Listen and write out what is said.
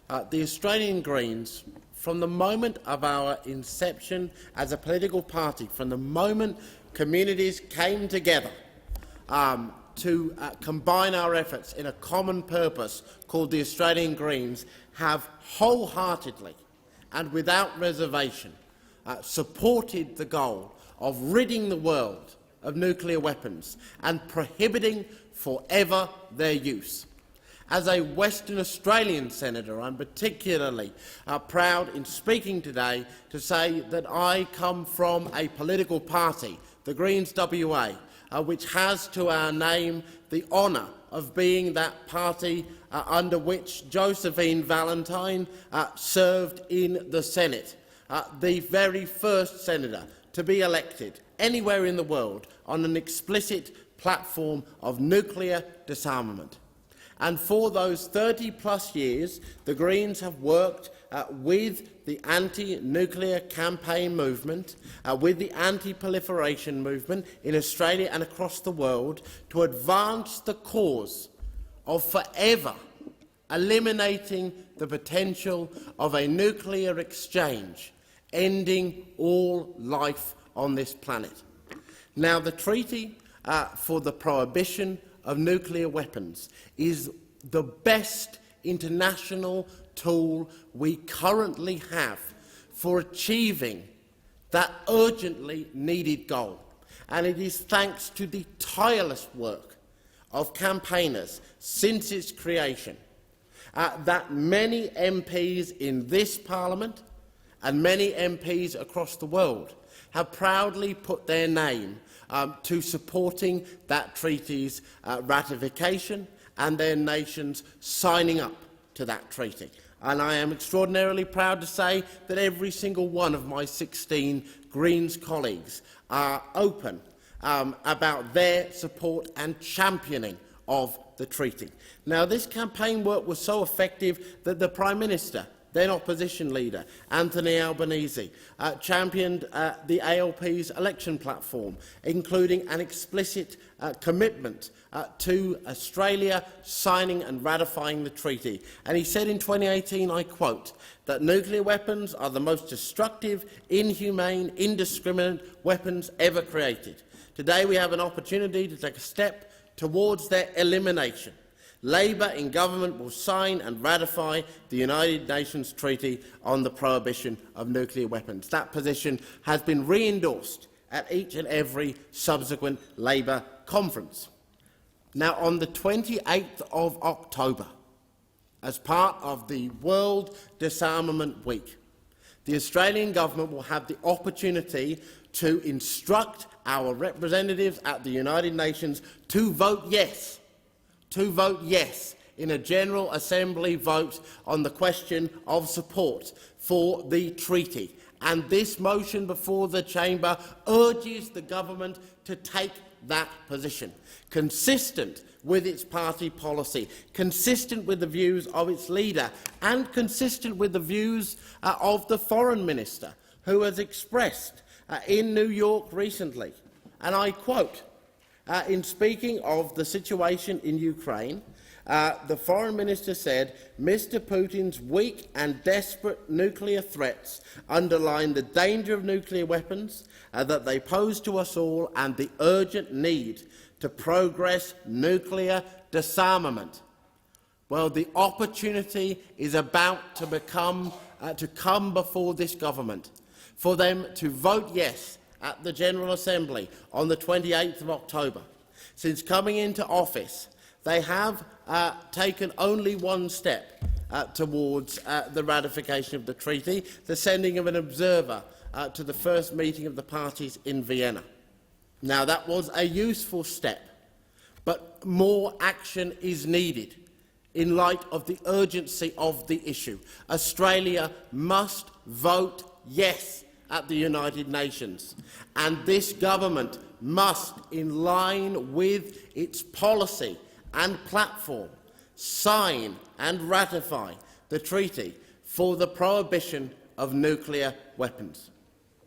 The Australian Greens, from the moment of our inception as a political party, from the moment communities came together to combine our efforts in a common purpose called the Australian Greens, have wholeheartedly and without reservation supported the goal of ridding the world of nuclear weapons and prohibiting forever their use. As a Western Australian senator, I'm particularly proud in speaking today to say that I come from a political party, the Greens WA, which has to our name the honour of being that party under which Josephine Valentine served in the Senate, the very first senator to be elected anywhere in the world on an explicit platform of nuclear disarmament. And for those 30+ years, the Greens have worked with the anti-nuclear campaign movement, with the anti-proliferation movement in Australia and across the world to advance the cause of forever eliminating the potential of a nuclear exchange, ending all life on this planet. Now, the Treaty for the Prohibition of Nuclear Weapons is the best international tool we currently have for achieving that urgently needed goal. And it is thanks to the tireless work of campaigners since its creation that many MPs in this Parliament and many MPs across the world have proudly put their name to supporting that treaty's ratification and their nations signing up to that treaty. And I am extraordinarily proud to say that every single one of my 16 Greens colleagues are open about their support and championing of the treaty. Now, this campaign work was so effective that the Prime Minister, then opposition leader, Anthony Albanese, championed the ALP's election platform, including an explicit commitment to Australia signing and ratifying the treaty. And he said in 2018, I quote, that nuclear weapons are the most destructive, inhumane, indiscriminate weapons ever created. Today we have an opportunity to take a step towards their elimination. Labour in government will sign and ratify the United Nations Treaty on the Prohibition of Nuclear Weapons. That position has been re-endorsed at each and every subsequent Labour conference. Now, on the 28th of October, as part of the World Disarmament Week, the Australian Government will have the opportunity to instruct our representatives at the United Nations to vote yes in a General Assembly vote on the question of support for the treaty. And this motion before the Chamber urges the government to take that position, consistent with its party policy, consistent with the views of its leader, and consistent with the views of the Foreign Minister, who has expressed in New York recently, and I quote, in speaking of the situation in Ukraine, the Foreign Minister said, Mr. Putin's weak and desperate nuclear threats underline the danger of nuclear weapons that they pose to us all and the urgent need to progress nuclear disarmament. Well, the opportunity is about to come before this government for them to vote yes at the General Assembly on the 28th of October. Since coming into office, they have taken only one step towards the ratification of the treaty, the sending of an observer to the first meeting of the parties in Vienna. Now, that was a useful step, but more action is needed in light of the urgency of the issue. Australia must vote yes at the United Nations, and this government must, in line with its policy and platform, sign and ratify the treaty for the prohibition of nuclear weapons.